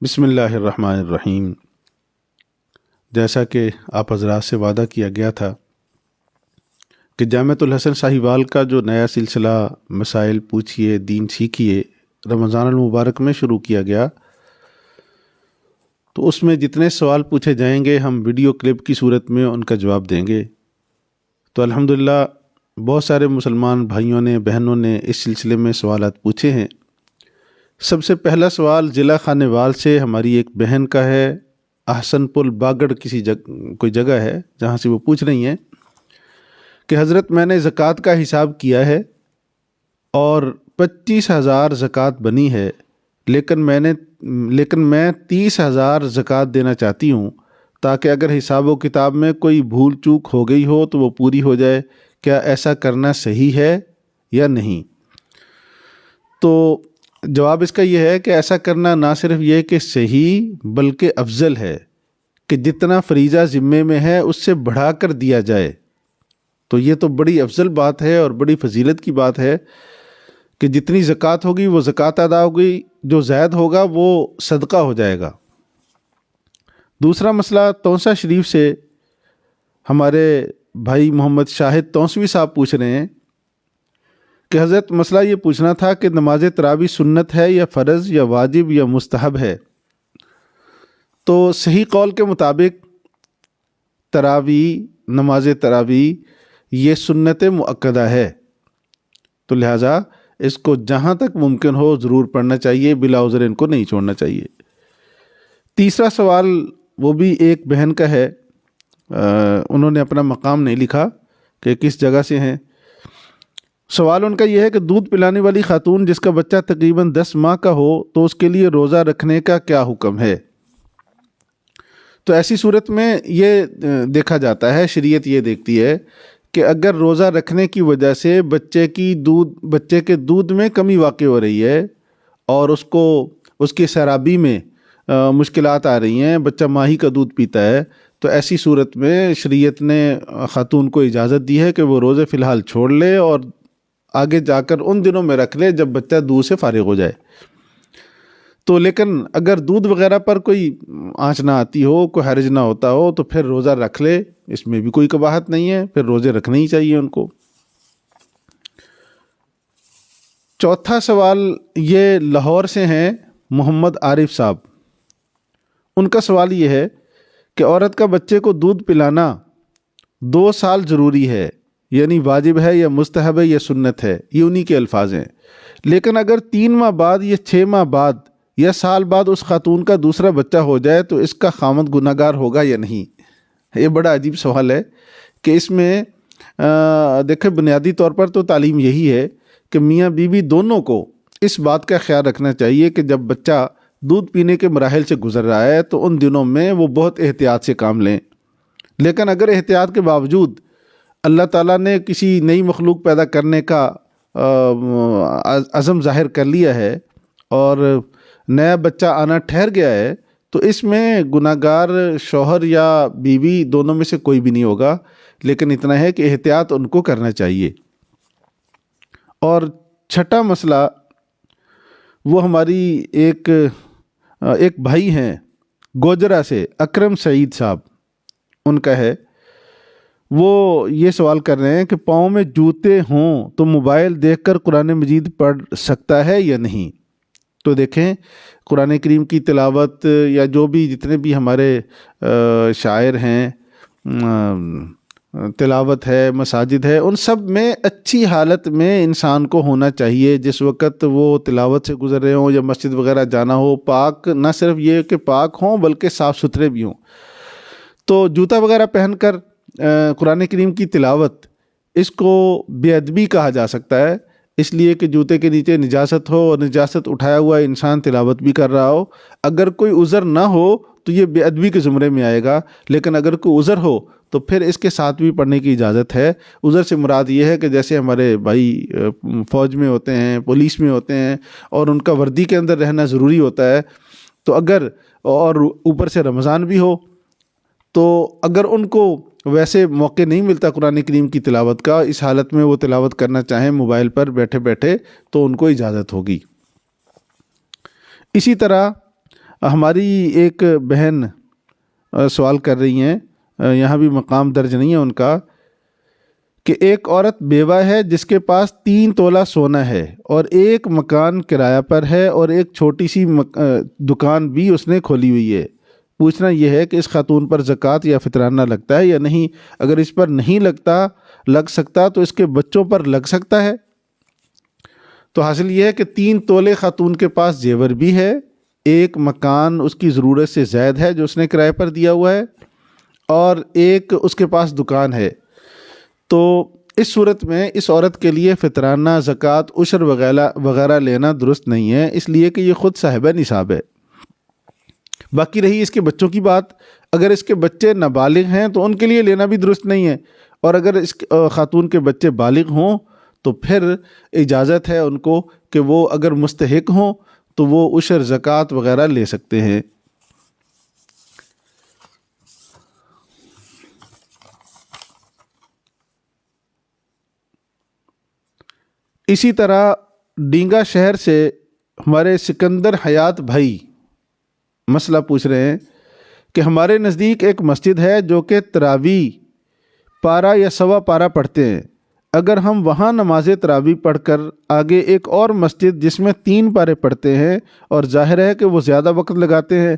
بسم اللہ الرحمن الرحیم۔ جیسا کہ آپ حضرات سے وعدہ کیا گیا تھا کہ جامعۃ الحسن ساہیوال کا جو نیا سلسلہ مسائل پوچھئے دین سیکھیے رمضان المبارک میں شروع کیا گیا، تو اس میں جتنے سوال پوچھے جائیں گے ہم ویڈیو کلپ کی صورت میں ان کا جواب دیں گے۔ تو الحمدللہ بہت سارے مسلمان بھائیوں نے بہنوں نے اس سلسلے میں سوالات پوچھے ہیں۔ سب سے پہلا سوال ضلع خانیوال سے ہماری ایک بہن کا ہے، احسن پل باگڑ کوئی جگہ ہے جہاں سے وہ پوچھ رہی ہیں کہ حضرت میں نے زکوٰۃ کا حساب کیا ہے اور 25,000 زکوٰۃ بنی ہے، لیکن میں 30,000 زکوٰۃ دینا چاہتی ہوں تاکہ اگر حساب و کتاب میں کوئی بھول چوک ہو گئی ہو تو وہ پوری ہو جائے۔ کیا ایسا کرنا صحیح ہے یا نہیں؟ تو جواب اس کا یہ ہے کہ ایسا کرنا نہ صرف یہ کہ صحیح بلکہ افضل ہے کہ جتنا فریضہ ذمے میں ہے اس سے بڑھا کر دیا جائے۔ تو یہ تو بڑی افضل بات ہے اور بڑی فضیلت کی بات ہے کہ جتنی زکوٰۃ ہوگی وہ زکوٰۃ ادا ہوگی، جو زائد ہوگا وہ صدقہ ہو جائے گا۔ دوسرا مسئلہ تونسا شریف سے ہمارے بھائی محمد شاہد تونسوی صاحب پوچھ رہے ہیں کہ حضرت مسئلہ یہ پوچھنا تھا کہ نماز تراویح سنت ہے یا فرض یا واجب یا مستحب ہے؟ تو صحیح قول کے مطابق نماز تراویح یہ سنت مؤکدہ ہے، تو لہٰذا اس کو جہاں تک ممکن ہو ضرور پڑھنا چاہیے، بلا عذر ان کو نہیں چھوڑنا چاہیے۔ تیسرا سوال وہ بھی ایک بہن کا ہے، انہوں نے اپنا مقام نہیں لکھا کہ کس جگہ سے ہیں۔ سوال ان کا یہ ہے کہ دودھ پلانے والی خاتون جس کا بچہ تقریباً 10 ماہ کا ہو تو اس کے لیے روزہ رکھنے کا کیا حکم ہے؟ تو ایسی صورت میں یہ دیکھا جاتا ہے، شریعت یہ دیکھتی ہے کہ اگر روزہ رکھنے کی وجہ سے بچے کے دودھ میں کمی واقع ہو رہی ہے اور اس کی سرابی میں مشکلات آ رہی ہیں، بچہ ماہی کا دودھ پیتا ہے، تو ایسی صورت میں شریعت نے خاتون کو اجازت دی ہے کہ وہ روزے فی الحال چھوڑ لے اور آگے جا کر ان دنوں میں رکھ لے جب بچہ دودھ سے فارغ ہو جائے۔ تو لیکن اگر دودھ وغیرہ پر کوئی آنچ نہ آتی ہو، کوئی حرج نہ ہوتا ہو تو پھر روزہ رکھ لے، اس میں بھی کوئی قباحت نہیں ہے، پھر روزے رکھنے ہی چاہیے ان کو۔ چوتھا سوال یہ لاہور سے ہیں محمد عارف صاحب، ان کا سوال یہ ہے کہ عورت کا بچے کو دودھ پلانا 2 سال ضروری ہے، یعنی واجب ہے یا مستحب ہے یا سنت ہے، یہ انہی کے الفاظ ہیں، لیکن اگر 3 ماہ بعد یا 6 ماہ بعد یا سال بعد اس خاتون کا دوسرا بچہ ہو جائے تو اس کا خامند گناہگار ہوگا یا نہیں؟ یہ بڑا عجیب سوال ہے کہ اس میں دیکھیں بنیادی طور پر تو تعلیم یہی ہے کہ میاں بیوی دونوں کو اس بات کا خیال رکھنا چاہیے کہ جب بچہ دودھ پینے کے مراحل سے گزر رہا ہے تو ان دنوں میں وہ بہت احتیاط سے کام لیں، لیکن اگر احتیاط کے باوجود اللہ تعالیٰ نے کسی نئی مخلوق پیدا کرنے کا عزم ظاہر کر لیا ہے اور نیا بچہ آنا ٹھہر گیا ہے تو اس میں گناہگار شوہر یا بیوی دونوں میں سے کوئی بھی نہیں ہوگا، لیکن اتنا ہے کہ احتیاط ان کو کرنا چاہیے۔ اور چھٹا مسئلہ وہ ہماری ایک بھائی ہیں گوجرا سے اکرم سعید صاحب، ان کا ہے، وہ یہ سوال کر رہے ہیں کہ پاؤں میں جوتے ہوں تو موبائل دیکھ کر قرآن مجید پڑھ سکتا ہے یا نہیں؟ تو دیکھیں قرآن کریم کی تلاوت یا جو بھی جتنے بھی ہمارے شاعر ہیں، تلاوت ہے، مساجد ہے، ان سب میں اچھی حالت میں انسان کو ہونا چاہیے۔ جس وقت وہ تلاوت سے گزر رہے ہوں یا مسجد وغیرہ جانا ہو، پاک نہ صرف یہ کہ پاک ہوں بلکہ صاف ستھرے بھی ہوں۔ تو جوتا وغیرہ پہن کر قرآن کریم کی تلاوت، اس کو بے ادبی کہا جا سکتا ہے، اس لیے کہ جوتے کے نیچے نجاست ہو اور نجاست اٹھایا ہوا انسان تلاوت بھی کر رہا ہو۔ اگر کوئی عذر نہ ہو تو یہ بے ادبی کے زمرے میں آئے گا، لیکن اگر کوئی عذر ہو تو پھر اس کے ساتھ بھی پڑھنے کی اجازت ہے۔ عذر سے مراد یہ ہے کہ جیسے ہمارے بھائی فوج میں ہوتے ہیں، پولیس میں ہوتے ہیں اور ان کا وردی کے اندر رہنا ضروری ہوتا ہے، تو اگر اور اوپر سے رمضان بھی ہو تو اگر ان کو ویسے موقع نہیں ملتا قرآن کریم کی تلاوت کا، اس حالت میں وہ تلاوت کرنا چاہیں موبائل پر بیٹھے بیٹھے تو ان کو اجازت ہوگی۔ اسی طرح ہماری ایک بہن سوال کر رہی ہیں، یہاں بھی مقام درج نہیں ہے ان کا، کہ ایک عورت بیوہ ہے جس کے پاس 3 تولہ سونا ہے اور ایک مکان کرایہ پر ہے اور ایک چھوٹی سی دکان بھی اس نے کھولی ہوئی ہے۔ پوچھنا یہ ہے کہ اس خاتون پر زکوٰۃ یا فطرانہ لگتا ہے یا نہیں؟ اگر اس پر نہیں لگ سکتا تو اس کے بچوں پر لگ سکتا ہے؟ تو حاصل یہ ہے کہ 3 تولے خاتون کے پاس زیور بھی ہے، ایک مکان اس کی ضرورت سے زائد ہے جو اس نے کرائے پر دیا ہوا ہے، اور ایک اس کے پاس دکان ہے۔ تو اس صورت میں اس عورت کے لیے فطرانہ، زکوٰۃ، عشر وغیرہ لینا درست نہیں ہے، اس لیے کہ یہ خود صاحبہ نصاب ہے۔ باقی رہی اس کے بچوں کی بات، اگر اس کے بچے نابالغ ہیں تو ان کے لیے لینا بھی درست نہیں ہے، اور اگر اس خاتون کے بچے بالغ ہوں تو پھر اجازت ہے ان کو کہ وہ اگر مستحق ہوں تو وہ عشر، زکوٰۃ وغیرہ لے سکتے ہیں۔ اسی طرح ڈینگا شہر سے ہمارے سکندر حیات بھائی مسئلہ پوچھ رہے ہیں کہ ہمارے نزدیک ایک مسجد ہے جو کہ تراویح پارہ یا سوا پارہ پڑھتے ہیں، اگر ہم وہاں نماز تراویح پڑھ کر آگے ایک اور مسجد جس میں 3 پارے پڑھتے ہیں اور ظاہر ہے کہ وہ زیادہ وقت لگاتے ہیں،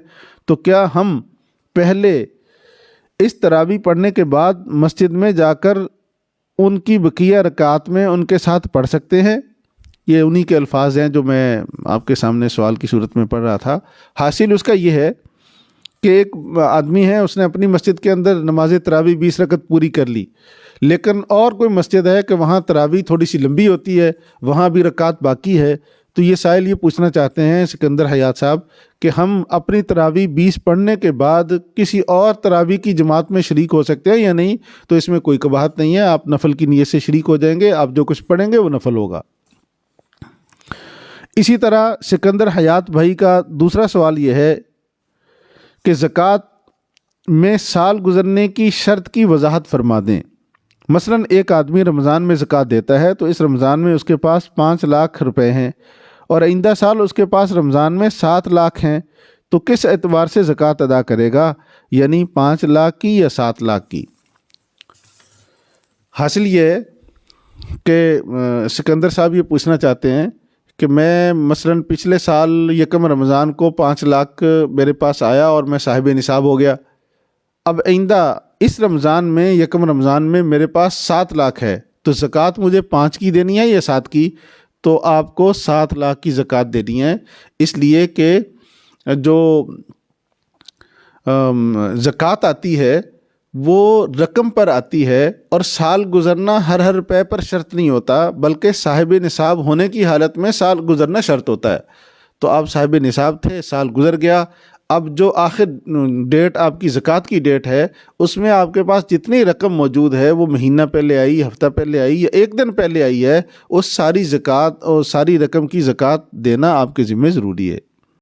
تو کیا ہم پہلے اس تراویح پڑھنے کے بعد مسجد میں جا کر ان کی بقیہ رکعات میں ان کے ساتھ پڑھ سکتے ہیں؟ یہ انہی کے الفاظ ہیں جو میں آپ کے سامنے سوال کی صورت میں پڑھ رہا تھا۔ حاصل اس کا یہ ہے کہ ایک آدمی ہے، اس نے اپنی مسجد کے اندر نماز تراویح 20 رکعت پوری کر لی، لیکن اور کوئی مسجد ہے کہ وہاں تراویح تھوڑی سی لمبی ہوتی ہے، وہاں بھی رکعات باقی ہے، تو یہ سائل یہ پوچھنا چاہتے ہیں سکندر حیات صاحب کہ ہم اپنی تراویح 20 پڑھنے کے بعد کسی اور تراویح کی جماعت میں شریک ہو سکتے ہیں یا نہیں؟ تو اس میں کوئی قباحت نہیں ہے، آپ نفل کی نیت سے شریک ہو جائیں گے، آپ جو کچھ پڑھیں گے وہ نفل ہوگا۔ اسی طرح سکندر حیات بھائی کا دوسرا سوال یہ ہے کہ زکوٰۃ میں سال گزرنے کی شرط کی وضاحت فرما دیں۔ مثلا ایک آدمی رمضان میں زکوٰۃ دیتا ہے تو اس رمضان میں اس کے پاس 5 لاکھ روپے ہیں اور آئندہ سال اس کے پاس رمضان میں 7 لاکھ ہیں، تو کس اعتبار سے زکوٰۃ ادا کرے گا؟ یعنی 5 لاکھ کی یا 7 لاکھ کی؟ حاصل یہ ہے کہ سکندر صاحب یہ پوچھنا چاہتے ہیں کہ میں مثلا پچھلے سال یکم رمضان کو 5 لاکھ میرے پاس آیا اور میں صاحب نصاب ہو گیا، اب آئندہ اس رمضان میں یکم رمضان میں میرے پاس 7 لاکھ ہے، تو زکوٰۃ مجھے 5 کی دینی ہے یا 7 کی؟ تو آپ کو 7 لاکھ کی زکوٰۃ دینی ہے، اس لیے کہ جو زکوٰۃ آتی ہے وہ رقم پر آتی ہے، اور سال گزرنا ہر روپے پر شرط نہیں ہوتا، بلکہ صاحب نصاب ہونے کی حالت میں سال گزرنا شرط ہوتا ہے۔ تو آپ صاحب نصاب تھے، سال گزر گیا، اب جو آخر ڈیٹ آپ کی زکوٰۃ کی ڈیٹ ہے اس میں آپ کے پاس جتنی رقم موجود ہے، وہ مہینہ پہلے آئی، ہفتہ پہلے آئی یا 1 دن پہلے آئی ہے، اس ساری زکوٰۃ اور ساری رقم کی زکوٰۃ دینا آپ کے ذمہ ضروری ہے۔